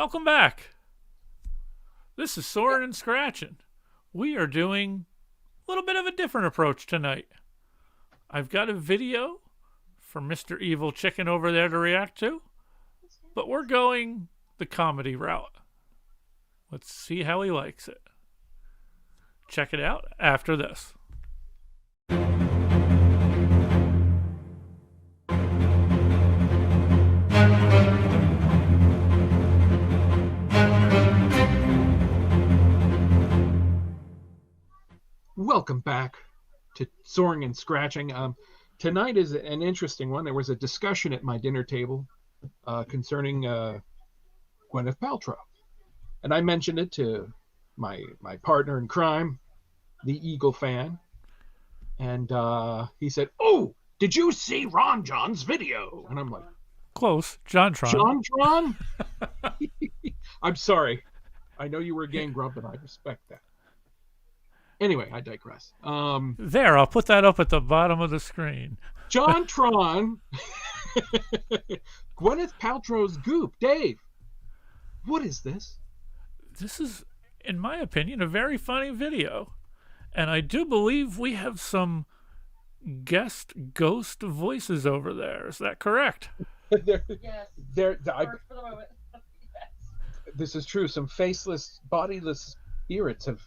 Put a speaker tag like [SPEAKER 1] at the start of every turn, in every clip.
[SPEAKER 1] Welcome back. This is Soarin Scratchin. We are doing a little bit of a different approach tonight. I've got a video for Mr. Evil Chicken over there to react to, but we're going the comedy route. Let's see how he likes it. Check it out after this.
[SPEAKER 2] Welcome back to Soaring and Scratching. Tonight is an interesting one. There was a discussion at my dinner table concerning Gwyneth Paltrow. And I mentioned it to my partner in crime, the Eagle fan. And he said, "Oh, did you see Ron John's video?" And I'm like,
[SPEAKER 1] close. JonTron.
[SPEAKER 2] JonTron? I'm sorry. I know you were a Game Grump, and I respect that. Anyway, I digress.
[SPEAKER 1] There, I'll put that up at the bottom of the screen.
[SPEAKER 2] JonTron. Gwyneth Paltrow's Goop. Dave, what is this?
[SPEAKER 1] This is, in my opinion, a very funny video. And I do believe we have some guest ghost voices over there. Is that correct?
[SPEAKER 3] Yes. For the moment. Yes.
[SPEAKER 2] This is true. Some faceless, bodiless spirits have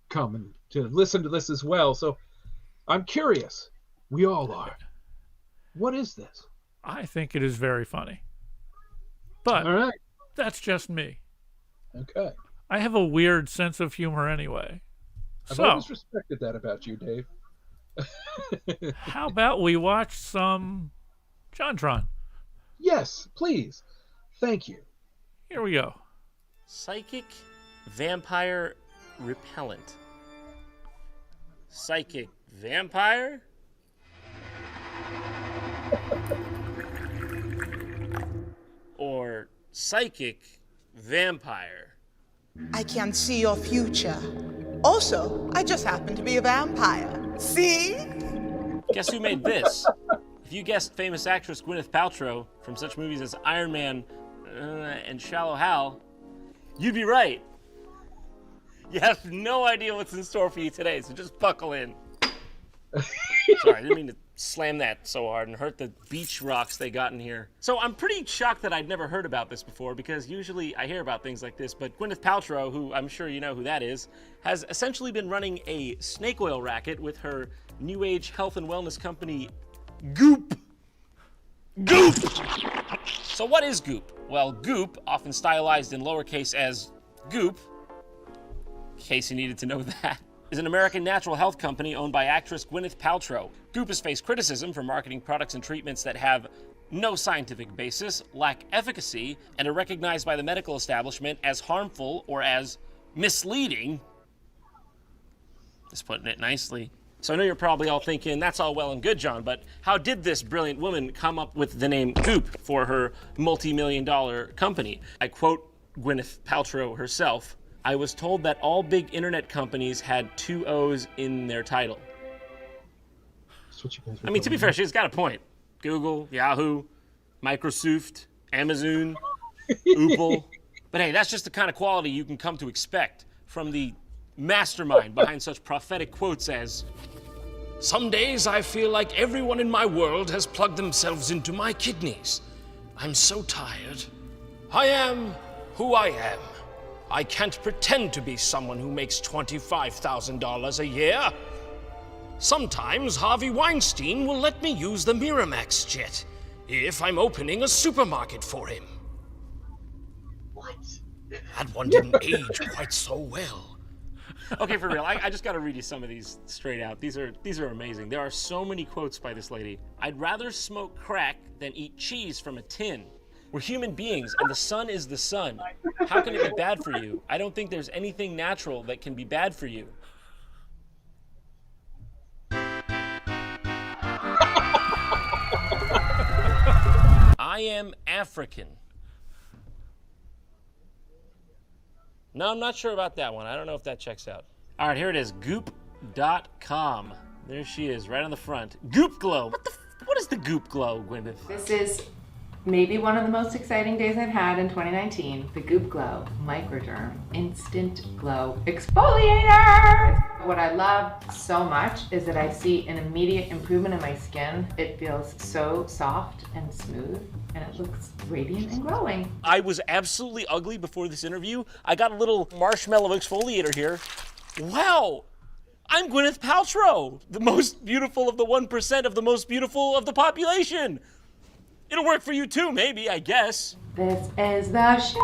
[SPEAKER 2] come and to listen to this as well. So I'm curious. We all are. What is this?
[SPEAKER 1] I think it is very funny. But
[SPEAKER 2] all right.
[SPEAKER 1] That's just me.
[SPEAKER 2] Okay.
[SPEAKER 1] I have a weird sense of humor anyway.
[SPEAKER 2] I've always respected that about you, Dave.
[SPEAKER 1] How about we watch some JonTron?
[SPEAKER 2] Yes, please. Thank you.
[SPEAKER 1] Here we go.
[SPEAKER 4] Psychic vampire repellent. Psychic vampire? Or psychic vampire?
[SPEAKER 5] I can see your future. Also, I just happen to be a vampire. See?
[SPEAKER 4] Guess who made this? If you guessed famous actress Gwyneth Paltrow from such movies as Iron Man and Shallow Hal, you'd be right. You have no idea what's in store for you today, so just buckle in. Sorry, I didn't mean to slam that so hard and hurt the beach rocks they got in here. So I'm pretty shocked that I'd never heard about this before, because usually I hear about things like this, but Gwyneth Paltrow, who I'm sure you know who that is, has essentially been running a snake oil racket with her new age health and wellness company, Goop. Goop! So what is Goop? Well, Goop, often stylized in lowercase as Goop, in case you needed to know that, is an American natural health company owned by actress Gwyneth Paltrow. Goop has faced criticism for marketing products and treatments that have no scientific basis, lack efficacy, and are recognized by the medical establishment as harmful or as misleading. Just putting it nicely. So I know you're probably all thinking, that's all well and good, John, but how did this brilliant woman come up with the name Goop for her multi-million-dollar company? I quote Gwyneth Paltrow herself, "I was told that all big internet companies had two O's in their title." I mean, to be fair, she's got a point. Google, Yahoo, Microsoft, Amazon, Oople. But hey, that's just the kind of quality you can come to expect from the mastermind behind such prophetic quotes as, "Some days I feel like everyone in my world has plugged themselves into my kidneys. I'm so tired. I am who I am. I can't pretend to be someone who makes $25,000 a year. Sometimes Harvey Weinstein will let me use the Miramax jet if I'm opening a supermarket for him."
[SPEAKER 3] What?
[SPEAKER 4] That one didn't age quite so well. Okay, for real, I just gotta read you some of these straight out. These are amazing. There are so many quotes by this lady. "I'd rather smoke crack than eat cheese from a tin. We're human beings, and the sun is the sun. How can it be bad for you? I don't think there's anything natural that can be bad for you." "I am African." No, I'm not sure about that one. I don't know if that checks out. All right, here it is, goop.com. There she is, right on the front. Goop Glow. What is the Goop Glow, Gwyneth?
[SPEAKER 6] This is Maybe one of the most exciting days I've had in 2019, the Goop Glow Microderm Instant Glow Exfoliator! What I love so much is that I see an immediate improvement in my skin. It feels so soft and smooth, and it looks radiant and glowing.
[SPEAKER 4] I was absolutely ugly before this interview. I got a little marshmallow exfoliator here. Wow! I'm Gwyneth Paltrow, the most beautiful of the 1% of the most beautiful of the population. It'll work for you too, maybe, I guess.
[SPEAKER 6] This is the shit.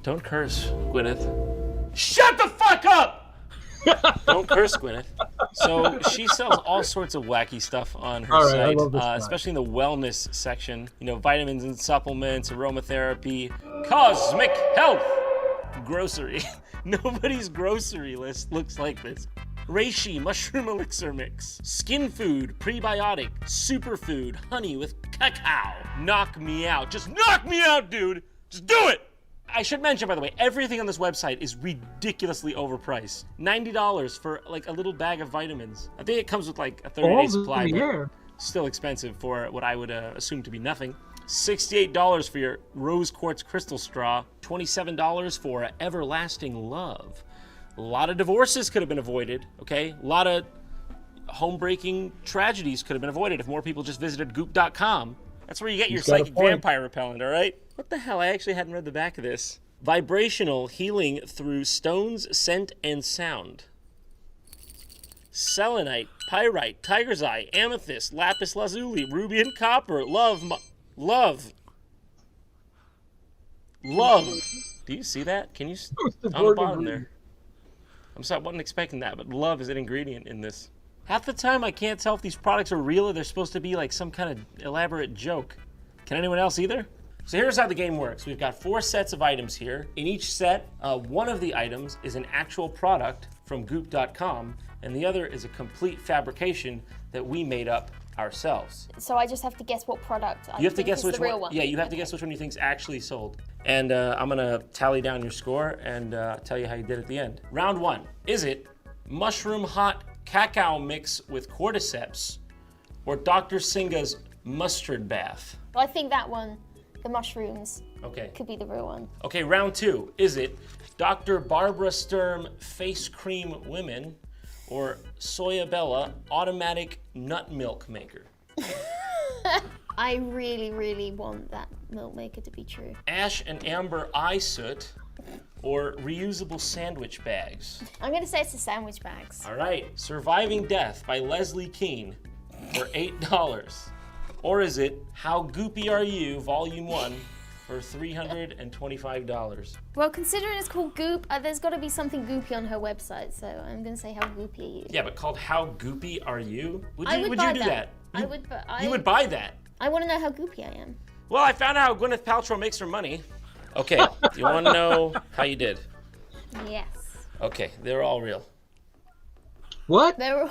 [SPEAKER 4] Don't curse, Gwyneth. Shut the fuck up! Don't curse, Gwyneth. So she sells all sorts of wacky stuff on her site,
[SPEAKER 2] I love this guy.
[SPEAKER 4] especially in the wellness section. You know, vitamins and supplements, aromatherapy, cosmic health, grocery. Nobody's grocery list looks like this. Reishi mushroom elixir mix, skin food, prebiotic, superfood, honey with cacao. Knock me out. Just knock me out, dude. Just do it. I should mention, by the way, everything on this website is ridiculously overpriced. $90 for like a little bag of vitamins. I think it comes with like a 30-day supply, but still expensive for what I would assume to be nothing. $68 for your rose quartz crystal straw. $27 for everlasting love. A lot of divorces could have been avoided, okay? A lot of home-breaking tragedies could have been avoided if more people just visited Goop.com. That's where you get your psychic vampire repellent, all right? What the hell? I actually hadn't read the back of this. Vibrational healing through stones, scent, and sound. Selenite, pyrite, tiger's eye, amethyst, lapis lazuli, ruby and copper, love. Do you see that? Can you on the bottom there? I'm sorry, I wasn't expecting that, but love is an ingredient in this. Half the time I can't tell if these products are real or they're supposed to be like some kind of elaborate joke. Can anyone else either? So here's how the game works. We've got 4 sets of items here. In each set, one of the items is an actual product from Goop.com, and the other is a complete fabrication that we made up ourselves.
[SPEAKER 7] So I just have to guess what product
[SPEAKER 4] You have to guess which
[SPEAKER 7] the real
[SPEAKER 4] one.
[SPEAKER 7] one.
[SPEAKER 4] Yeah, you have to guess which one you think's actually sold. And I'm gonna tally down your score and tell you how you did at the end. Round 1. Is it mushroom hot cacao mix with cordyceps or Dr. Singa's mustard bath?
[SPEAKER 7] Well, I think that one, the mushrooms,
[SPEAKER 4] Okay.
[SPEAKER 7] could be the real one.
[SPEAKER 4] Okay, round 2. Is it Dr. Barbara Sturm face cream women or Soyabella automatic nut milk maker?
[SPEAKER 7] I really, really want that milk maker to be true.
[SPEAKER 4] Ash and amber eye soot or reusable sandwich bags?
[SPEAKER 7] I'm gonna say it's the sandwich bags.
[SPEAKER 4] All right, Surviving Death by Leslie Keene for $8. Or is it How Goopy Are You, Volume 1 for $325?
[SPEAKER 7] Well, considering it's called Goop, there's got to be something goopy on her website, so I'm gonna say How Goopy Are You.
[SPEAKER 4] Yeah, but called How Goopy Are You? Would
[SPEAKER 7] I
[SPEAKER 4] you,
[SPEAKER 7] would
[SPEAKER 4] would
[SPEAKER 7] buy
[SPEAKER 4] you do that?
[SPEAKER 7] I would, but
[SPEAKER 4] You would buy that?
[SPEAKER 7] I want to know how goopy I am.
[SPEAKER 4] Well, I found out how Gwyneth Paltrow makes her money. Okay, do you want to know how you did?
[SPEAKER 7] Yes.
[SPEAKER 4] Okay, they're all real.
[SPEAKER 2] What?
[SPEAKER 7] They're...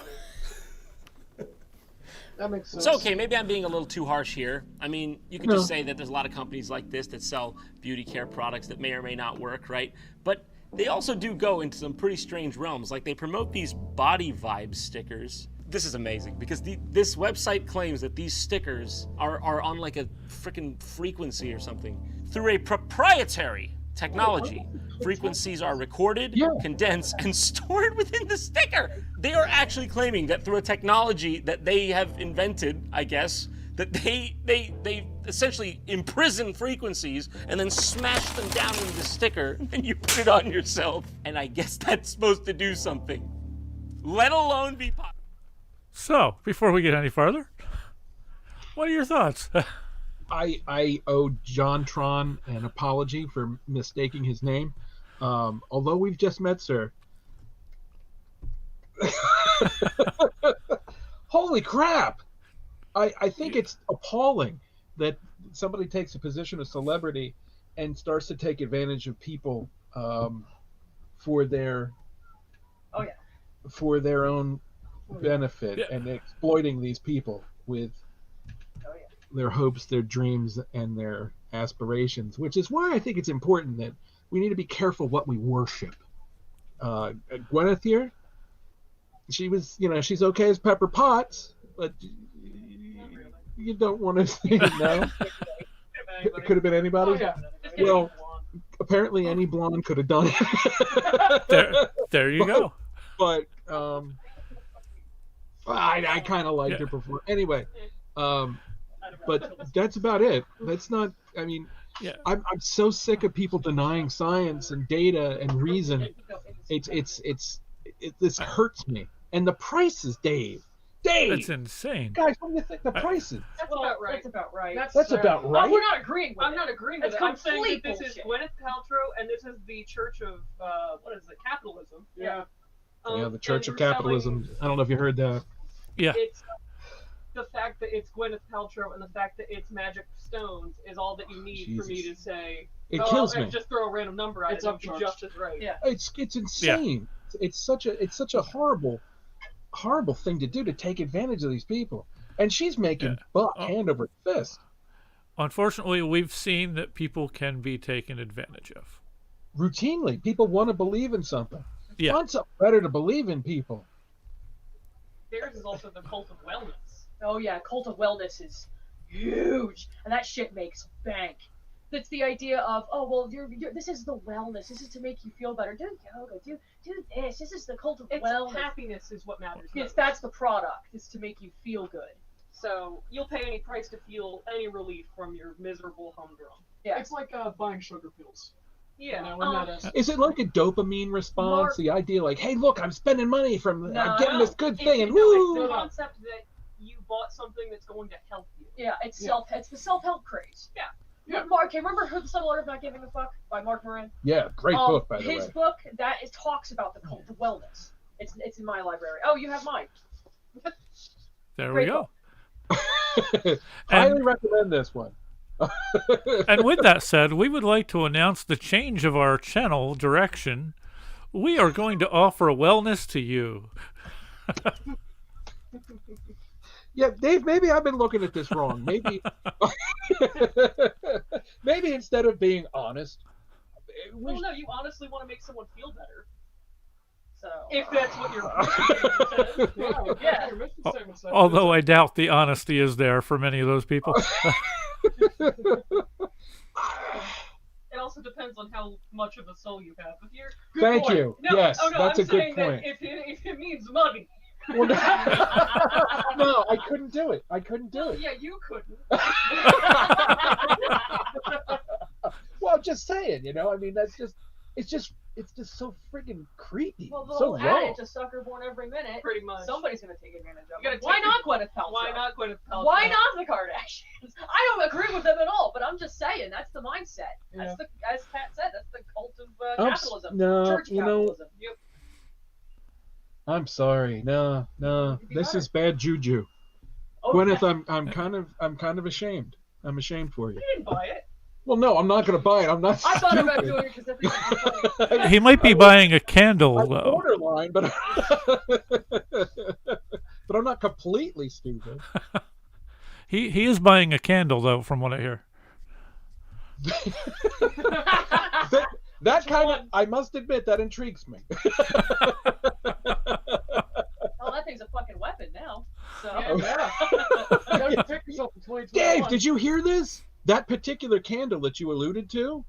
[SPEAKER 2] That makes sense.
[SPEAKER 4] So, okay, maybe I'm being a little too harsh here. I mean, you could just say that there's a lot of companies like this that sell beauty care products that may or may not work, right? But they also do go into some pretty strange realms. Like, they promote these body vibe stickers. This is amazing because this website claims that these stickers are on like a freaking frequency or something. Through a proprietary technology, frequencies are recorded, condensed, and stored within the sticker. They are actually claiming that through a technology that they have invented, I guess, that they essentially imprison frequencies and then smash them down into the sticker and you put it on yourself. And I guess that's supposed to do something, let alone be popular.
[SPEAKER 1] So, before we get any further, what are your thoughts?
[SPEAKER 2] I owe JonTron an apology for mistaking his name. Although we've just met, sir. Holy crap! I think it's appalling that somebody takes a position of celebrity and starts to take advantage of people for their own benefit and exploiting these people with their hopes, their dreams, and their aspirations, which is why I think it's important that we need to be careful what we worship. Gwyneth here, she was, she's okay as Pepper Potts, but You don't want to say no. It could have been anybody.
[SPEAKER 3] Oh, yeah.
[SPEAKER 2] Well, apparently any blonde could have done it.
[SPEAKER 1] There you go.
[SPEAKER 2] But I kind of liked
[SPEAKER 1] Yeah.
[SPEAKER 2] her before. Anyway, but that's about it. That's not. I mean,
[SPEAKER 1] Yeah.
[SPEAKER 2] I'm so sick of people denying science and data and reason. This hurts me. And the prices, Dave.
[SPEAKER 1] That's insane.
[SPEAKER 2] Guys, what do you think the prices?
[SPEAKER 3] That's about right. That's about right.
[SPEAKER 2] That's about right.
[SPEAKER 3] We're not agreeing with
[SPEAKER 8] I'm
[SPEAKER 3] it.
[SPEAKER 8] not agreeing with
[SPEAKER 3] It's
[SPEAKER 8] it. I'm saying that
[SPEAKER 3] complete
[SPEAKER 8] this is
[SPEAKER 3] bullshit.
[SPEAKER 8] Gwyneth Paltrow and this is the Church of what is it? Capitalism.
[SPEAKER 3] Yeah.
[SPEAKER 2] Yeah, the Church
[SPEAKER 8] and
[SPEAKER 2] of
[SPEAKER 8] you're
[SPEAKER 2] Capitalism. I don't know if you heard that.
[SPEAKER 1] Yeah.
[SPEAKER 8] It's the fact that it's Gwyneth Paltrow and the fact that it's magic stones is all that you need for me to
[SPEAKER 2] Jesus.
[SPEAKER 8] say.
[SPEAKER 2] It
[SPEAKER 8] oh,
[SPEAKER 2] kills
[SPEAKER 8] and
[SPEAKER 2] me.
[SPEAKER 8] just throw a random number at
[SPEAKER 3] It's
[SPEAKER 8] it. It'll be
[SPEAKER 3] upcharged.
[SPEAKER 8] just as right.
[SPEAKER 3] Yeah.
[SPEAKER 2] It's insane. It's such a horrible thing to do, to take advantage of these people. And she's making
[SPEAKER 1] Yeah.
[SPEAKER 2] buck
[SPEAKER 1] Oh.
[SPEAKER 2] hand over fist.
[SPEAKER 1] Unfortunately, we've seen that people can be taken advantage of.
[SPEAKER 2] Routinely, people want to believe in something.
[SPEAKER 1] Yeah.
[SPEAKER 2] Find something better to believe in, people.
[SPEAKER 8] Theirs is also the cult of wellness.
[SPEAKER 3] Oh yeah, cult of wellness is huge, and that shit makes bank. That's the idea of, oh well, this is the wellness. This is to make you feel better. Do yoga. Do this. This is the cult of
[SPEAKER 8] It's
[SPEAKER 3] wellness.
[SPEAKER 8] happiness is what matters.
[SPEAKER 3] Yes,
[SPEAKER 8] most.
[SPEAKER 3] that's the product. It's to make you feel good.
[SPEAKER 8] So you'll pay any price to feel any relief from your miserable humdrum.
[SPEAKER 3] Yeah.
[SPEAKER 9] It's like buying sugar pills.
[SPEAKER 8] Yeah.
[SPEAKER 9] You know, and that is.
[SPEAKER 2] Is it like a dopamine response?
[SPEAKER 3] Mark-
[SPEAKER 2] The idea, like, hey, look, I'm spending money from I'm getting this good thing, and
[SPEAKER 8] It's
[SPEAKER 2] woo!
[SPEAKER 8] the concept that you bought something that's going to help you.
[SPEAKER 3] Yeah, it's
[SPEAKER 9] Yeah.
[SPEAKER 3] It's the self-help craze.
[SPEAKER 8] Yeah.
[SPEAKER 9] Yeah.
[SPEAKER 3] Mark, hey, remember Who the Subtle Art of Not Giving a Fuck by Mark Moran?
[SPEAKER 2] Yeah, great book, by the
[SPEAKER 3] His
[SPEAKER 2] way.
[SPEAKER 3] book talks about the cult of wellness. It's in my library. Oh, you have mine.
[SPEAKER 1] There
[SPEAKER 3] Great
[SPEAKER 1] we go.
[SPEAKER 2] Highly recommend this one.
[SPEAKER 1] And with that said, we would like to announce the change of our channel direction. We are going to offer wellness to you.
[SPEAKER 2] Yeah, Dave, maybe I've been looking at this wrong. Maybe maybe instead of being honest,
[SPEAKER 8] Well, no, you honestly want to make someone feel better.
[SPEAKER 3] So
[SPEAKER 8] If that's what you're
[SPEAKER 9] Yeah,
[SPEAKER 3] Yeah.
[SPEAKER 9] your mission statement says
[SPEAKER 1] Although I doubt the honesty is there for many of those people.
[SPEAKER 8] It also depends on how much of a soul you have. If you're
[SPEAKER 2] Thank
[SPEAKER 8] point.
[SPEAKER 2] you.
[SPEAKER 8] No,
[SPEAKER 2] Yes,
[SPEAKER 8] oh, no,
[SPEAKER 2] that's
[SPEAKER 8] I'm
[SPEAKER 2] a good
[SPEAKER 8] saying that
[SPEAKER 2] point.
[SPEAKER 8] if it means money.
[SPEAKER 2] Well, no, I couldn't do it. I couldn't do it.
[SPEAKER 8] Yeah, you couldn't.
[SPEAKER 2] Well, I'm just saying, I mean, it's just so friggin' creepy.
[SPEAKER 3] well, the
[SPEAKER 2] So
[SPEAKER 3] whole
[SPEAKER 2] wrong.
[SPEAKER 3] adage, a sucker born every minute.
[SPEAKER 8] Pretty much.
[SPEAKER 3] Somebody's gonna take advantage of
[SPEAKER 8] You gotta
[SPEAKER 3] it. Why
[SPEAKER 8] take
[SPEAKER 3] not Gwyneth Paltrow?
[SPEAKER 8] Why not Gwyneth Paltrow?
[SPEAKER 3] Why not the Kardashians? I don't agree with them at all, but I'm just saying that's the mindset. That's the, as Pat said, that's the cult of capitalism.
[SPEAKER 2] No,
[SPEAKER 3] Church capitalism.
[SPEAKER 8] Yep.
[SPEAKER 2] I'm sorry. No. This is bad juju.
[SPEAKER 3] Oh,
[SPEAKER 2] Gwyneth, I'm kind of ashamed. I'm ashamed for you.
[SPEAKER 8] You didn't buy it.
[SPEAKER 2] Well, no, I'm not going to buy it. I'm not
[SPEAKER 3] I thought about
[SPEAKER 2] stupid.
[SPEAKER 3] doing it because I think it's funny.
[SPEAKER 1] He might be buying a candle,
[SPEAKER 2] I'm
[SPEAKER 1] though.
[SPEAKER 2] borderline, but but I'm not completely stupid.
[SPEAKER 1] He is buying a candle, though, from what I hear.
[SPEAKER 2] That kind of, I must admit, that intrigues me.
[SPEAKER 3] Oh, that thing's a fucking weapon now. So
[SPEAKER 9] Yeah. You gotta protect yourself in 2021.
[SPEAKER 2] Dave, did you hear this? That particular candle that you alluded to?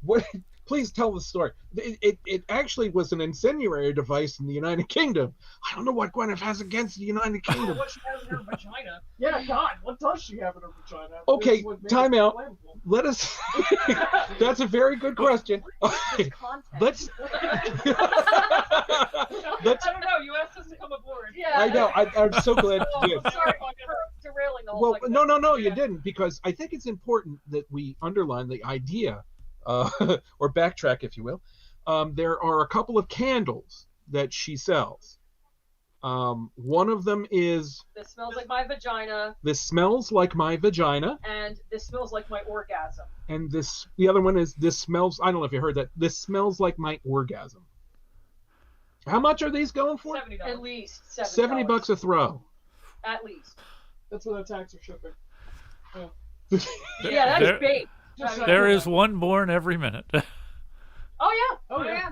[SPEAKER 2] What? Please tell the story. It actually was an incendiary device in the United Kingdom. I don't know what Gwyneth has against the United Kingdom.
[SPEAKER 8] What she has in her vagina.
[SPEAKER 9] Yeah, God, what does she have in her vagina?
[SPEAKER 2] Okay,
[SPEAKER 9] This would make
[SPEAKER 2] time
[SPEAKER 9] it
[SPEAKER 2] out.
[SPEAKER 9] flammable.
[SPEAKER 2] Let us. That's a very good question.
[SPEAKER 3] It's content.
[SPEAKER 2] Let's.
[SPEAKER 8] I don't know. You asked us to come aboard.
[SPEAKER 3] Yeah.
[SPEAKER 2] I know. I'm so glad
[SPEAKER 3] Oh,
[SPEAKER 2] you did.
[SPEAKER 3] sorry for derailing the whole
[SPEAKER 2] Well,
[SPEAKER 3] segment.
[SPEAKER 2] no, you
[SPEAKER 8] Yeah.
[SPEAKER 2] didn't, because I think it's important that we underline the idea, or backtrack, if you will. There are a couple of candles that she sells. One of them is
[SPEAKER 3] This smells like my vagina,
[SPEAKER 2] "This smells like my vagina,"
[SPEAKER 3] and this smells like my orgasm.
[SPEAKER 2] and the other one is "This smells." I don't know if you heard that. "This smells like my orgasm." How much are these going for?
[SPEAKER 8] $70.
[SPEAKER 3] At least $70.
[SPEAKER 2] $70 a throw.
[SPEAKER 3] At least.
[SPEAKER 9] That's what the tax are shipping.
[SPEAKER 3] Yeah, that's
[SPEAKER 1] There-
[SPEAKER 3] bait.
[SPEAKER 9] Just
[SPEAKER 3] I mean,
[SPEAKER 1] There is one born every minute.
[SPEAKER 3] Oh yeah.
[SPEAKER 9] Oh, yeah.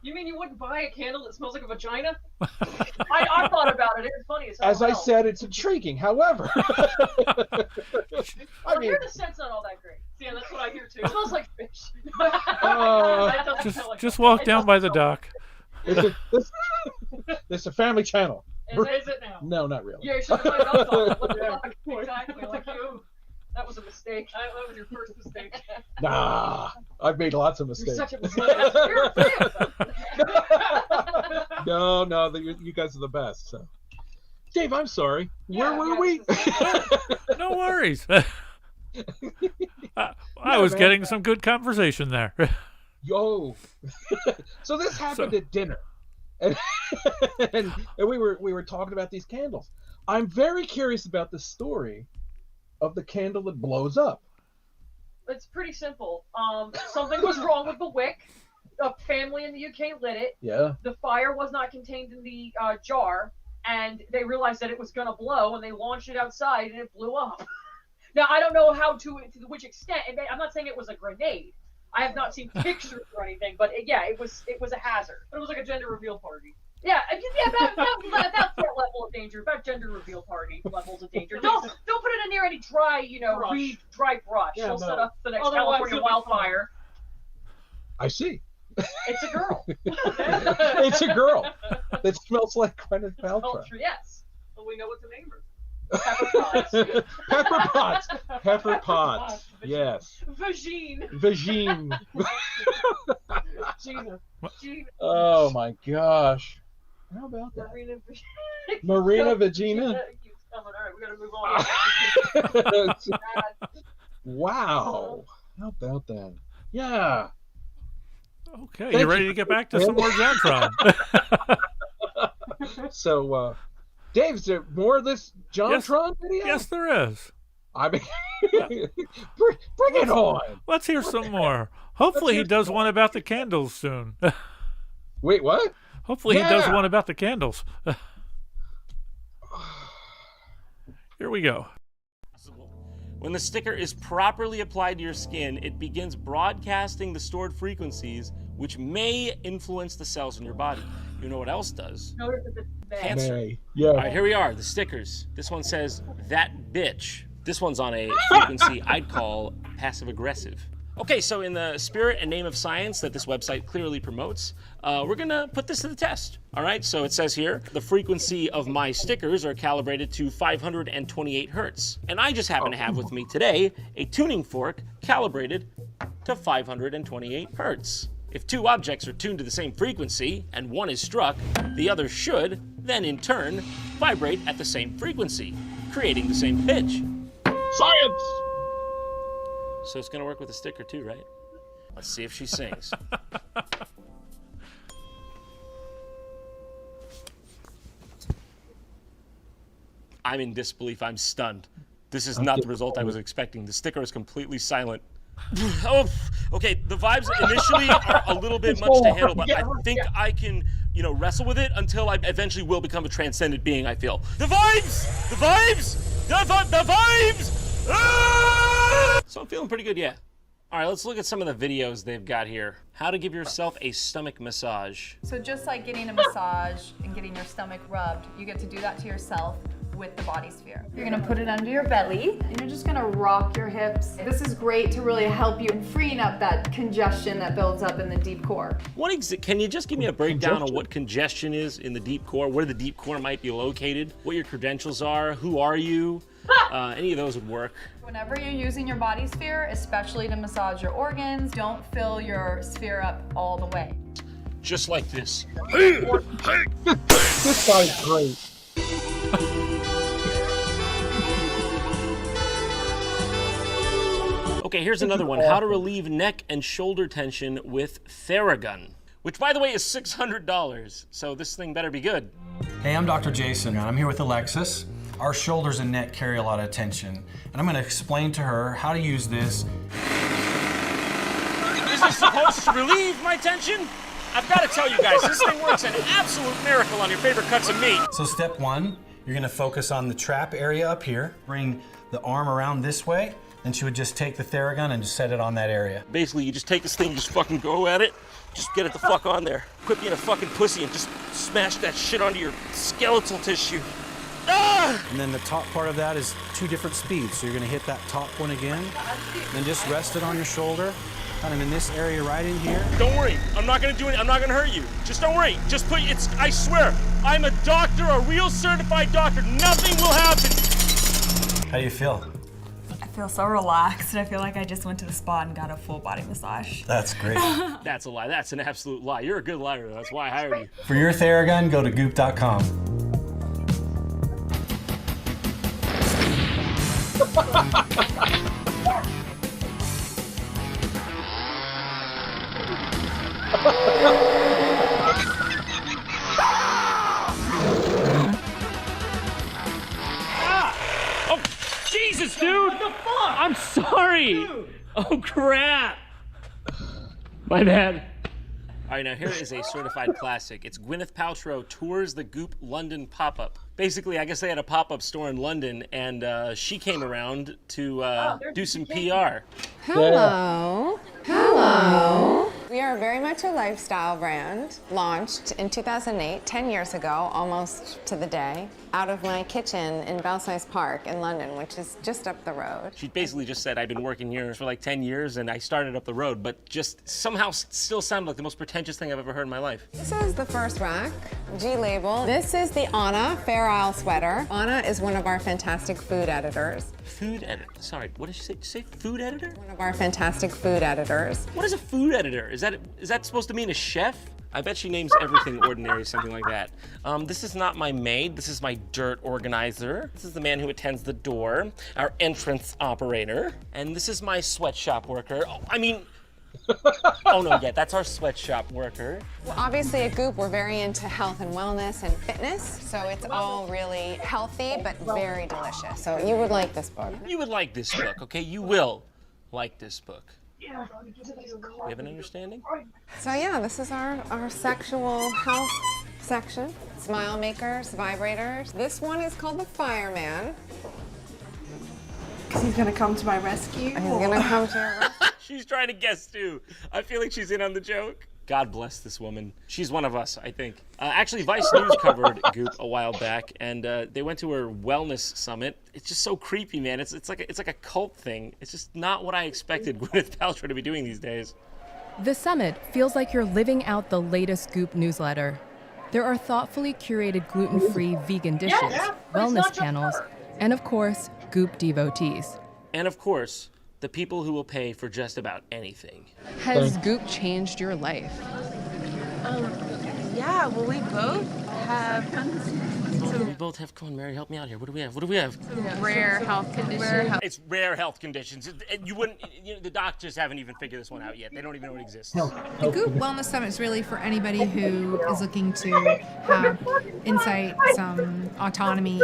[SPEAKER 8] You mean you wouldn't buy a candle that smells like a vagina? I thought about it. It was funny as hell.
[SPEAKER 2] As I said, it's intriguing. However,
[SPEAKER 8] I hear the scent's not all that great. Yeah, that's what I hear too. It smells like fish. That doesn't smell like
[SPEAKER 1] Just
[SPEAKER 8] that.
[SPEAKER 1] walk
[SPEAKER 8] It
[SPEAKER 1] down by the
[SPEAKER 8] doesn't smell
[SPEAKER 1] dock.
[SPEAKER 2] it's a family channel.
[SPEAKER 8] Is it now?
[SPEAKER 2] No, not really.
[SPEAKER 8] Yeah, you should have played those songs. Exactly, like you. That was a mistake. That was your first mistake.
[SPEAKER 2] Nah, I've made lots of mistakes.
[SPEAKER 8] You're such a mistake. You're a fan.
[SPEAKER 2] No, you guys are the best. So, Dave, I'm sorry. Where were we?
[SPEAKER 1] No worries. I was getting some good conversation there.
[SPEAKER 2] Yo, so this happened at dinner, and we were talking about these candles. I'm very curious about the story of the candle that blows up.
[SPEAKER 3] It's pretty simple. Something was wrong with the wick. A family in the UK lit it.
[SPEAKER 2] Yeah.
[SPEAKER 3] The fire was not contained in the jar, and they realized that it was going to blow, and they launched it outside, and it blew up. Now, I don't know how to which extent. I'm not saying it was a grenade. I have not seen pictures or anything, but it was a hazard.
[SPEAKER 8] But it was like a gender reveal party.
[SPEAKER 3] Yeah, about that level of danger, about gender reveal party levels of danger. Don't put it in near any dry, dry brush.
[SPEAKER 8] Yeah,
[SPEAKER 3] It'll
[SPEAKER 8] no.
[SPEAKER 3] set up the next
[SPEAKER 8] Otherwise,
[SPEAKER 3] California
[SPEAKER 8] it'll be
[SPEAKER 3] wildfire.
[SPEAKER 2] I see.
[SPEAKER 3] It's a girl.
[SPEAKER 2] It's a girl that smells like Gwyneth Paltrow.
[SPEAKER 3] Yes.
[SPEAKER 8] Well, we know what to name her.
[SPEAKER 3] Pepper Potts.
[SPEAKER 2] Pepper Potts. Pepper Potts. Yes.
[SPEAKER 8] Vagine.
[SPEAKER 2] Vagine.
[SPEAKER 8] Gina.
[SPEAKER 2] Oh my gosh. How about that? Marina Vagina.
[SPEAKER 8] Keeps coming. All right, we gotta move on.
[SPEAKER 2] Wow. How about that? Yeah.
[SPEAKER 1] Okay, you ready to get back to some more JonTron?
[SPEAKER 2] So, Dave, is there more of this JonTron video?
[SPEAKER 1] Yes, there is.
[SPEAKER 2] I mean, bring it on.
[SPEAKER 1] Let's hear some more. Hopefully he does one about the candles soon.
[SPEAKER 2] Wait, what?
[SPEAKER 1] Hopefully he does one about the candles. Here we go.
[SPEAKER 4] When the sticker is properly applied to your skin, it begins broadcasting the stored frequencies, which may influence the cells in your body. You know what else does? Cancer.
[SPEAKER 2] Yeah.
[SPEAKER 4] All right, here we are, the stickers. This one says, "That bitch." This one's on a frequency I'd call passive-aggressive. Okay, so in the spirit and name of science that this website clearly promotes, we're gonna put this to the test. All right, so it says here, the frequency of my stickers are calibrated to 528 hertz. And I just happen to have with me today a tuning fork calibrated to 528 hertz. If two objects are tuned to the same frequency and one is struck, the other should then in turn vibrate at the same frequency, creating the same pitch.
[SPEAKER 2] Science!
[SPEAKER 4] So it's gonna work with the sticker too, right? Let's see if she sings. I'm in disbelief, I'm stunned. This is not the result I was expecting. The sticker is completely silent. Oh, okay, the vibes initially are a little bit much to handle, but I think I can, wrestle with it until I eventually will become a transcendent being, I feel. The vibes! The vibes! The vibes! Ah! So I'm feeling pretty good, yeah. All right, let's look at some of the videos they've got here. How to give yourself a stomach massage.
[SPEAKER 10] So just like getting a massage and getting your stomach rubbed, you get to do that to yourself with the body sphere. You're gonna put it under your belly and you're just gonna rock your hips. This is great to really help you in freeing up that congestion that builds up in the deep core.
[SPEAKER 4] Can you just give me a breakdown of what congestion is in the deep core, where the deep core might be located, what your credentials are, who are you? Any of those would work.
[SPEAKER 10] Whenever you're using your body sphere, especially to massage your organs, don't fill your sphere up all the way.
[SPEAKER 4] Just like this.
[SPEAKER 2] This guy's great.
[SPEAKER 4] Okay, here's another one. How to relieve neck and shoulder tension with Theragun, which by the way is $600, so this thing better be good.
[SPEAKER 11] Hey, I'm Dr. Jason, and I'm here with Alexis. Our shoulders and neck carry a lot of tension, and I'm gonna explain to her how to use this.
[SPEAKER 4] Is this supposed to relieve my tension? I've got to tell you guys, this thing works an absolute miracle on your favorite cuts of meat.
[SPEAKER 11] So step one, you're gonna focus on the trap area up here. Bring the arm around this way, Then she would just take the Theragun and just set it on that area.
[SPEAKER 4] Basically, you just take this thing, just fucking go at it, just get it the fuck on there. Quit being a fucking pussy and just smash that shit onto your skeletal tissue. Ah!
[SPEAKER 11] And then the top part of that is 2 different speeds. So you're gonna hit that top one again, then just rest it on your shoulder, kind of in this area right in here.
[SPEAKER 4] Don't worry, I'm not gonna do it, I'm not gonna hurt you. Just don't worry, just put, I swear, I'm a doctor, a real certified doctor, nothing will happen.
[SPEAKER 11] How do you feel?
[SPEAKER 10] I feel so relaxed, and I feel like I just went to the spa and got a full body massage.
[SPEAKER 11] That's great.
[SPEAKER 4] That's a lie, that's an absolute lie. You're a good liar, that's why I hired you.
[SPEAKER 11] For your Theragun, go to goop.com.
[SPEAKER 1] Oh, Jesus, dude! What the fuck? I'm sorry! Dude. Oh, crap! My bad.
[SPEAKER 4] All right, now here is a certified classic. It's Gwyneth Paltrow tours the Goop London pop-up. Basically, I guess they had a pop-up store in London, and she came around to do some PR.
[SPEAKER 12] Hello. Hello. We are very much a lifestyle brand, launched in 2008, 10 years ago, almost to the day, out of my kitchen in Belsize Park in London, which is just up the road.
[SPEAKER 4] She basically just said, I've been working here for like 10 years and I started up the road, but just somehow still sounded like the most pretentious thing I've ever heard in my life.
[SPEAKER 12] This is the first rack, G-label. This is the Anna Fair Isle sweater. Anna is one of our fantastic food editors.
[SPEAKER 4] Food editor? Sorry, what did you say? Did you say food editor?
[SPEAKER 12] One of our fantastic food editors.
[SPEAKER 4] What is a food editor? Is that supposed to mean a chef? I bet she names everything ordinary, something like that. This is not my maid, this is my dirt organizer. This is the man who attends the door, our entrance operator. And this is my sweatshop worker. Oh no, yeah, that's our sweatshop worker.
[SPEAKER 12] Well, obviously at Goop, we're very into health and wellness and fitness, so it's all really healthy, but very delicious. So you would like this book.
[SPEAKER 4] You would like this book, okay? You will like this book. You have an understanding?
[SPEAKER 12] So yeah, this is our sexual health section. Smile makers, vibrators. This one is called the Fireman.
[SPEAKER 10] Because he's gonna come to my rescue?
[SPEAKER 12] He's gonna come to your rescue.
[SPEAKER 4] She's trying to guess too. I feel like she's in on the joke. God bless this woman. She's one of us, I think. Actually, Vice News covered Goop a while back, and they went to her wellness summit. It's just so creepy, man. It's like a cult thing. It's just not what I expected Gwyneth Paltrow to be doing these days.
[SPEAKER 13] The summit feels like you're living out the latest Goop newsletter. There are thoughtfully curated gluten-free vegan dishes, wellness panels, and of course, Goop devotees.
[SPEAKER 4] And of course, the people who will pay for just about anything.
[SPEAKER 13] Has Goop changed your life?
[SPEAKER 14] Yeah, well, we both have
[SPEAKER 4] We both have, come on, Mary, help me out here. What do we have? What do we have?
[SPEAKER 14] rare health conditions.
[SPEAKER 4] It's rare health conditions. You wouldn't, the doctors haven't even figured this one out yet. They don't even know it exists.
[SPEAKER 15] The Goop Wellness Summit is really for anybody who is looking to have insight, some autonomy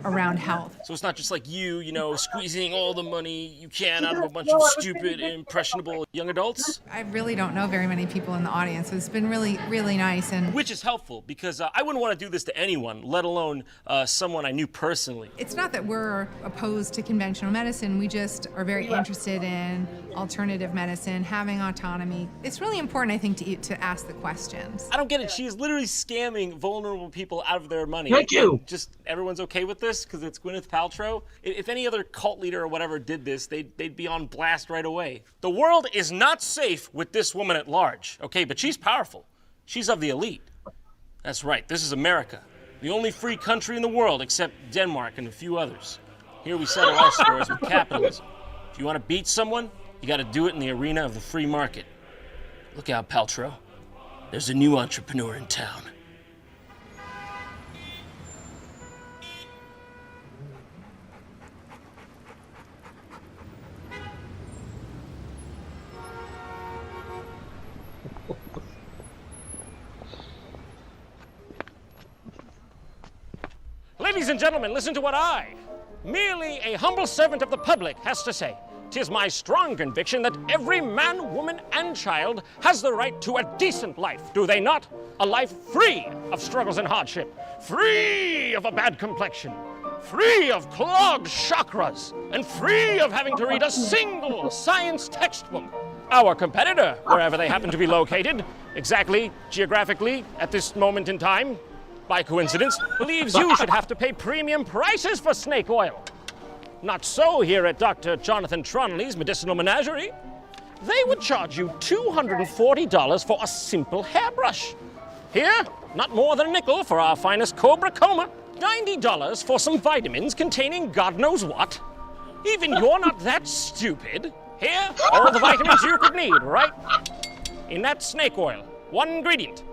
[SPEAKER 15] around health.
[SPEAKER 4] So it's not just like you squeezing all the money you can out of a bunch of stupid, impressionable young adults.
[SPEAKER 15] I really don't know very many people in the audience, so it's been really, really nice.
[SPEAKER 4] Which is helpful, because I wouldn't want to do this to anyone, let alone someone I knew personally.
[SPEAKER 15] It's not that we're opposed to conventional medicine, we just are very interested in alternative medicine, having autonomy. It's really important, I think, to ask the questions.
[SPEAKER 4] I don't get it. She is literally scamming vulnerable people out of their money.
[SPEAKER 2] Thank you.
[SPEAKER 4] Just everyone's okay with this because it's Gwyneth Paltrow. If any other cult leader or whatever did this, they'd be on blast right away. The world is not safe with this woman at large, okay? But she's powerful. She's of the elite. That's right. This is America. The only free country in the world except Denmark and a few others. Here we settle our scores with capitalism. If you want to beat someone, you got to do it in the arena of the free market. Look out, Paltrow. There's a new entrepreneur in town. Ladies and gentlemen, listen to what I, merely a humble servant of the public, has to say. 'Tis my strong conviction that every man, woman, and child has the right to a decent life, do they not? A life free of struggles and hardship, free of a bad complexion,
[SPEAKER 16] free of clogged chakras, and free of having to read a single science textbook. Our competitor, wherever they happen to be located, exactly geographically at this moment in time, by coincidence, believes you should have to pay premium prices for snake oil. Not so here at Dr. Jonathan Tronley's Medicinal Menagerie. They would charge you $240 for a simple hairbrush. Here, not more than a nickel for our finest Cobra Coma. $90 for some vitamins containing God knows what. Even you're not that stupid. Here, all the vitamins you could need, right? In that snake oil, one ingredient.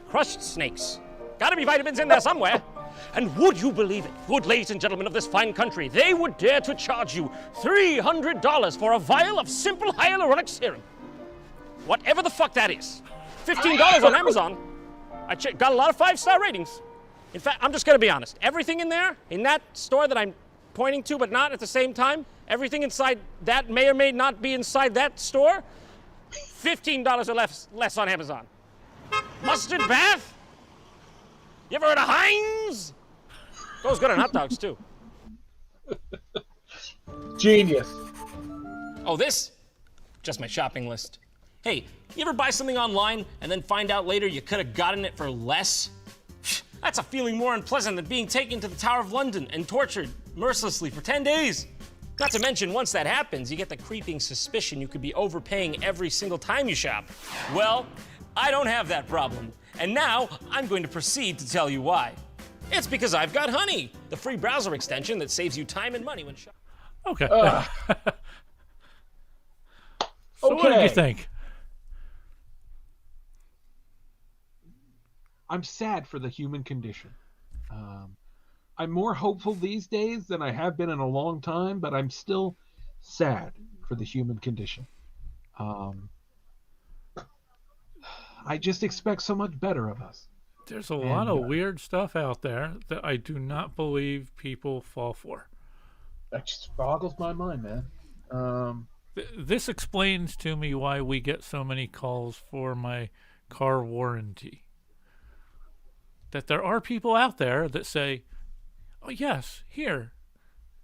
[SPEAKER 16] Crushed snakes. Gotta be vitamins in there somewhere. And would you believe it, good ladies and gentlemen of this fine country, they would dare to charge you $300 for a vial of simple hyaluronic serum. Whatever the fuck that is. $15 on Amazon. I got a lot of 5-star ratings. In fact, I'm just gonna be honest. Everything in there, in that store that I'm pointing to but not at the same time, everything inside that may or may not be inside that store, $15 or less on Amazon. Mustard bath? You ever heard of Heinz? Goes good on hot dogs, too.
[SPEAKER 2] Genius.
[SPEAKER 16] Oh, this? Just my shopping list. Hey, you ever buy something online and then find out later you could have gotten it for less? That's a feeling more unpleasant than being taken to the Tower of London and tortured mercilessly for 10 days. Not to mention, once that happens, you get the creeping suspicion you could be overpaying every single time you shop. Well, I don't have that problem. And now, I'm going to proceed to tell you why. It's because I've got Honey, the free browser extension that saves you time and money when shopping.
[SPEAKER 1] Okay. So what did you think?
[SPEAKER 2] I'm sad for the human condition. I'm more hopeful these days than I have been in a long time, but I'm still sad for the human condition. I just expect so much better of us.
[SPEAKER 1] There's a lot of weird stuff out there that I do not believe people fall for.
[SPEAKER 2] That just boggles my mind, man.
[SPEAKER 1] This explains to me why we get so many calls for my car warranty. That there are people out there that say, oh, yes, here,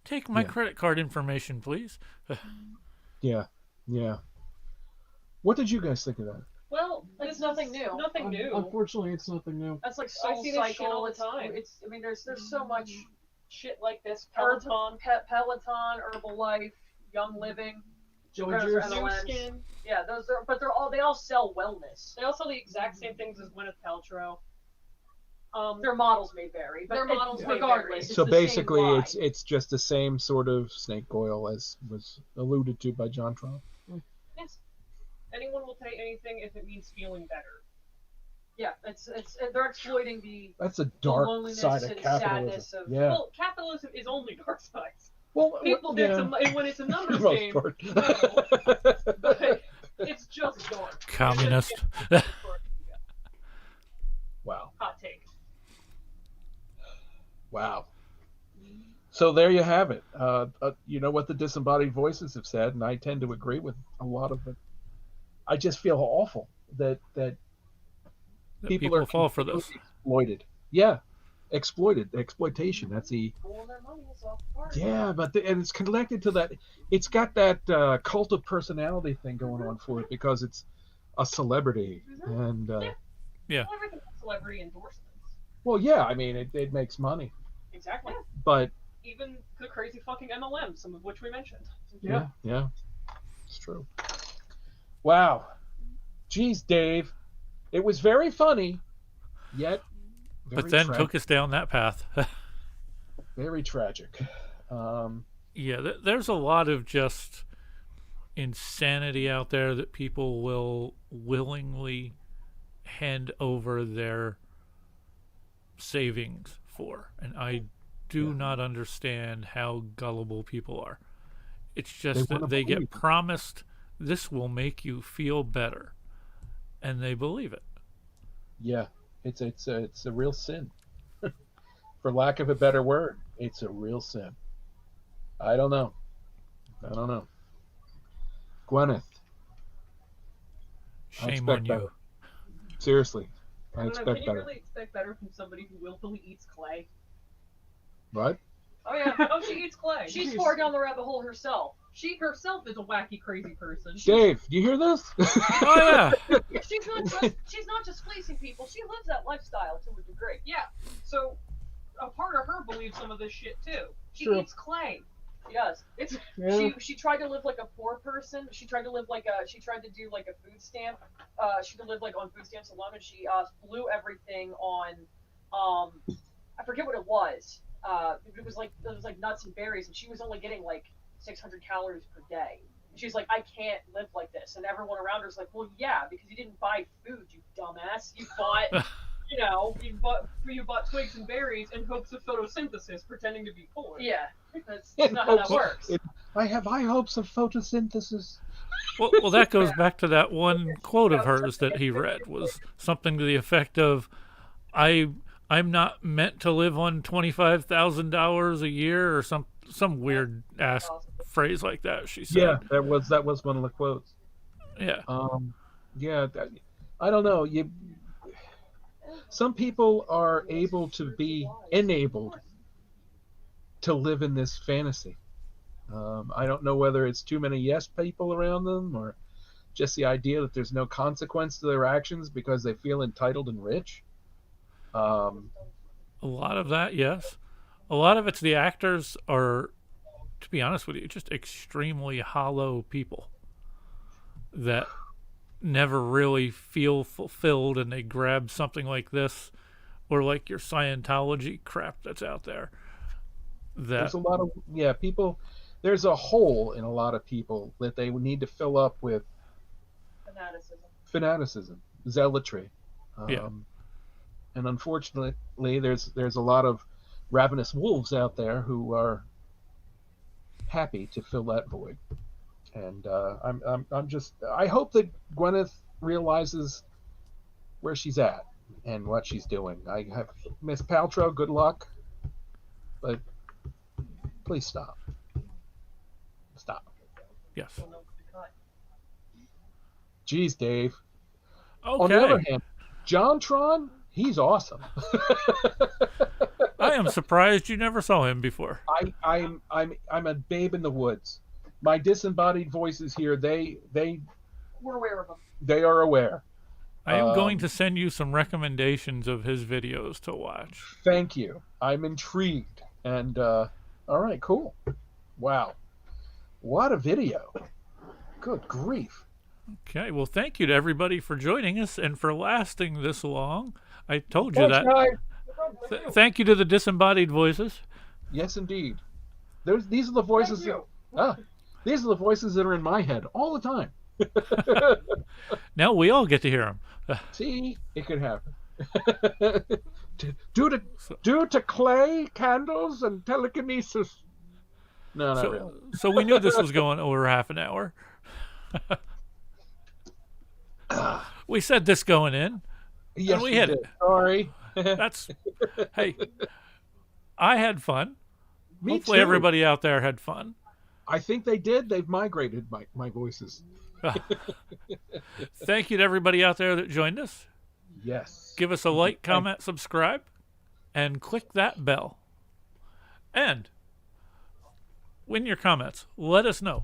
[SPEAKER 1] take my credit card information, please.
[SPEAKER 2] Yeah. What did you guys think of that?
[SPEAKER 3] Well, it's nothing new. Nothing new.
[SPEAKER 9] Unfortunately, it's nothing new.
[SPEAKER 3] That's like
[SPEAKER 9] I
[SPEAKER 3] Soul
[SPEAKER 9] see this shit
[SPEAKER 3] Cycle.
[SPEAKER 9] all the time.
[SPEAKER 3] It's. I mean, there's so much
[SPEAKER 9] Shit like this.
[SPEAKER 3] Peloton, Peloton, Herbalife, Young Living,
[SPEAKER 9] Joey
[SPEAKER 3] those are
[SPEAKER 9] Drew's
[SPEAKER 3] MLMs.
[SPEAKER 9] New Skin.
[SPEAKER 3] Yeah, those are. But they all sell wellness.
[SPEAKER 9] They all sell the exact same things as Gwyneth Paltrow.
[SPEAKER 3] Their models may vary, but regardless.
[SPEAKER 2] So basically, it's just the same sort of snake oil as was alluded to by JonTron.
[SPEAKER 9] Yes. Anyone will pay anything if it means feeling better.
[SPEAKER 3] Yeah, they're exploiting the.
[SPEAKER 2] That's a dark
[SPEAKER 3] loneliness
[SPEAKER 2] side of
[SPEAKER 3] and
[SPEAKER 2] capitalism.
[SPEAKER 3] sadness of.
[SPEAKER 2] Yeah.
[SPEAKER 9] Well, capitalism is only dark sides.
[SPEAKER 2] Well,
[SPEAKER 9] people when it's a numbers
[SPEAKER 2] most
[SPEAKER 9] game,
[SPEAKER 2] part.
[SPEAKER 9] but it's just dark.
[SPEAKER 1] Communist.
[SPEAKER 2] Wow.
[SPEAKER 9] Hot take.
[SPEAKER 2] Wow. So there you have it. You know what the disembodied voices have said, and I tend to agree with a lot of it. I just feel awful that people are
[SPEAKER 1] fall for this.
[SPEAKER 2] Exploited. Yeah, exploitation. That's the. Yeah, but and it's connected to that. It's got that cult of personality thing going on for it because it's a celebrity and.
[SPEAKER 1] Yeah.
[SPEAKER 9] Well, everything is celebrity endorsements.
[SPEAKER 2] Well, yeah. I mean, it makes money.
[SPEAKER 9] Exactly.
[SPEAKER 2] But.
[SPEAKER 9] Even the crazy fucking MLM, some of which we mentioned.
[SPEAKER 2] Yeah, it's true. Wow. Jeez, Dave. It was very funny, yet very
[SPEAKER 1] but then
[SPEAKER 2] tragic.
[SPEAKER 1] took us down that path.
[SPEAKER 2] Very tragic.
[SPEAKER 1] Yeah, there's a lot of just insanity out there that people will willingly hand over their savings for. And I do not understand how gullible people are. It's just that they get promised this will make you feel better, and they believe it.
[SPEAKER 2] Yeah, it's a real sin. For lack of a better word, it's a real sin. I don't know. Gwyneth.
[SPEAKER 1] Shame on you.
[SPEAKER 2] Better. Seriously, I
[SPEAKER 9] don't know,
[SPEAKER 2] expect
[SPEAKER 9] can you
[SPEAKER 2] better.
[SPEAKER 9] really expect better from somebody who willfully eats clay?
[SPEAKER 2] What?
[SPEAKER 9] Oh yeah. Oh, she eats clay.
[SPEAKER 3] She's far down the rabbit hole herself.
[SPEAKER 9] She herself is a wacky, crazy person.
[SPEAKER 2] Dave, do you hear this?
[SPEAKER 1] Oh yeah.
[SPEAKER 3] She's not just fleecing people. She lives that lifestyle to a degree.
[SPEAKER 9] Yeah. So a part of her believes some of this shit too. She
[SPEAKER 2] True.
[SPEAKER 9] eats clay.
[SPEAKER 3] She does.
[SPEAKER 9] It's
[SPEAKER 3] She tried to live like a poor person. She tried to do like a food stamp. She could live like on food stamps alone, and she blew everything on I forget what it was. It was like nuts and berries, and she was only getting like 600 calories per day. And she's like, I can't live like this. And everyone around her's like, well, yeah, because you didn't buy food, you dumbass. You bought,
[SPEAKER 9] you bought twigs and berries in hopes of photosynthesis, pretending to be poor.
[SPEAKER 3] Yeah, that's not how that works.
[SPEAKER 2] I have high hopes of photosynthesis.
[SPEAKER 1] Well, that goes back to that one quote of hers that he read, was something to the effect of, I'm not meant to live on $25,000 a year, or some weird ass phrase like that. She said.
[SPEAKER 2] Yeah, that was one of the quotes.
[SPEAKER 1] Yeah.
[SPEAKER 2] I don't know. Some people are able to be enabled to live in this fantasy. I don't know whether it's too many yes people around them, or just the idea that there's no consequence to their actions because they feel entitled and rich.
[SPEAKER 1] A lot of that, yes. A lot of it's the actors are, to be honest with you, just extremely hollow people that never really feel fulfilled, and they grab something like this or like your Scientology crap that's out there.
[SPEAKER 2] There's a lot of people. There's a hole in a lot of people that they need to fill up with fanaticism, zealotry. And unfortunately, there's a lot of ravenous wolves out there who are happy to fill that void. And I hope that Gwyneth realizes where she's at and what she's doing. I have Miss Paltrow, good luck, but please stop.
[SPEAKER 1] Yes.
[SPEAKER 2] Jeez, Dave.
[SPEAKER 1] Okay.
[SPEAKER 2] On the other hand, JonTron, he's awesome.
[SPEAKER 1] I am surprised you never saw him before.
[SPEAKER 2] I'm a babe in the woods. My disembodied voices here,
[SPEAKER 3] We're aware of them.
[SPEAKER 2] They are aware.
[SPEAKER 1] I am going to send you some recommendations of his videos to watch.
[SPEAKER 2] Thank you. I'm intrigued. And all right, cool. Wow. What a video. Good grief.
[SPEAKER 1] Okay, well, thank you to everybody for joining us and for lasting this long. I told you that. Thank you to the disembodied voices.
[SPEAKER 2] Yes, indeed. These are the voices. These are the voices that are in my head all the time.
[SPEAKER 1] Now we all get to hear them.
[SPEAKER 2] See, it could happen. Due to clay, candles, and telekinesis. No, not really.
[SPEAKER 1] So we knew this was going over half an hour. We said this going in,
[SPEAKER 2] yes,
[SPEAKER 1] and we hit it.
[SPEAKER 2] Sorry.
[SPEAKER 1] Hey, I had fun.
[SPEAKER 2] Me
[SPEAKER 1] Hopefully
[SPEAKER 2] too.
[SPEAKER 1] everybody out there had fun.
[SPEAKER 2] I think they did. They've migrated my voices.
[SPEAKER 1] Thank you to everybody out there that joined us.
[SPEAKER 2] Yes.
[SPEAKER 1] Give us a like, comment, subscribe, and click that bell. And in your comments, let us know.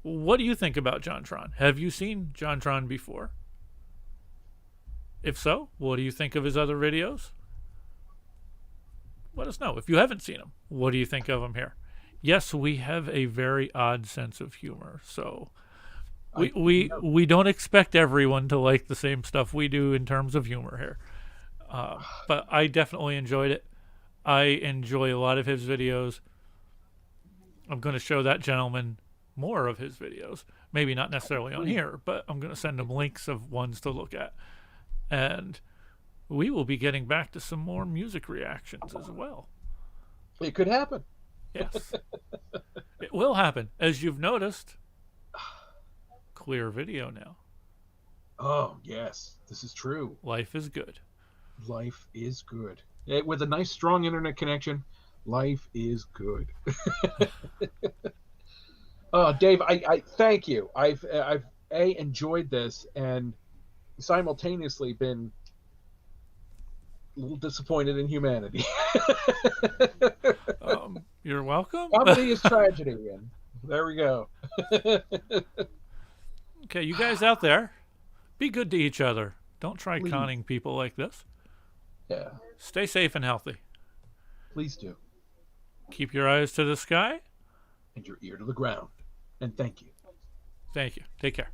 [SPEAKER 1] What do you think about JonTron? Have you seen JonTron before? If so, what do you think of his other videos? Let us know. If you haven't seen him, what do you think of him here? Yes, we have a very odd sense of humor, so we don't expect everyone to like the same stuff we do in terms of humor here. But I definitely enjoyed it. I enjoy a lot of his videos. I'm going to show that gentleman more of his videos. Maybe not necessarily on here, but I'm going to send him links of ones to look at. And we will be getting back to some more music reactions as well.
[SPEAKER 2] It could happen.
[SPEAKER 1] Yes. It will happen. As you've noticed, clear video now.
[SPEAKER 2] Oh, yes. This is true.
[SPEAKER 1] Life is good.
[SPEAKER 2] Life is good. With a nice, strong internet connection, life is good. Oh, Dave, I thank you. I've enjoyed this and simultaneously been little disappointed in humanity.
[SPEAKER 1] You're welcome.
[SPEAKER 2] Comedy is tragedy, and there we go.
[SPEAKER 1] Okay, you guys out there, be good to each other. Don't try
[SPEAKER 2] Please.
[SPEAKER 1] conning people like this.
[SPEAKER 2] Yeah.
[SPEAKER 1] Stay safe and healthy.
[SPEAKER 2] Please do.
[SPEAKER 1] Keep your eyes to the sky.
[SPEAKER 2] And your ear to the ground. And thank you.
[SPEAKER 1] Thank you. Take care.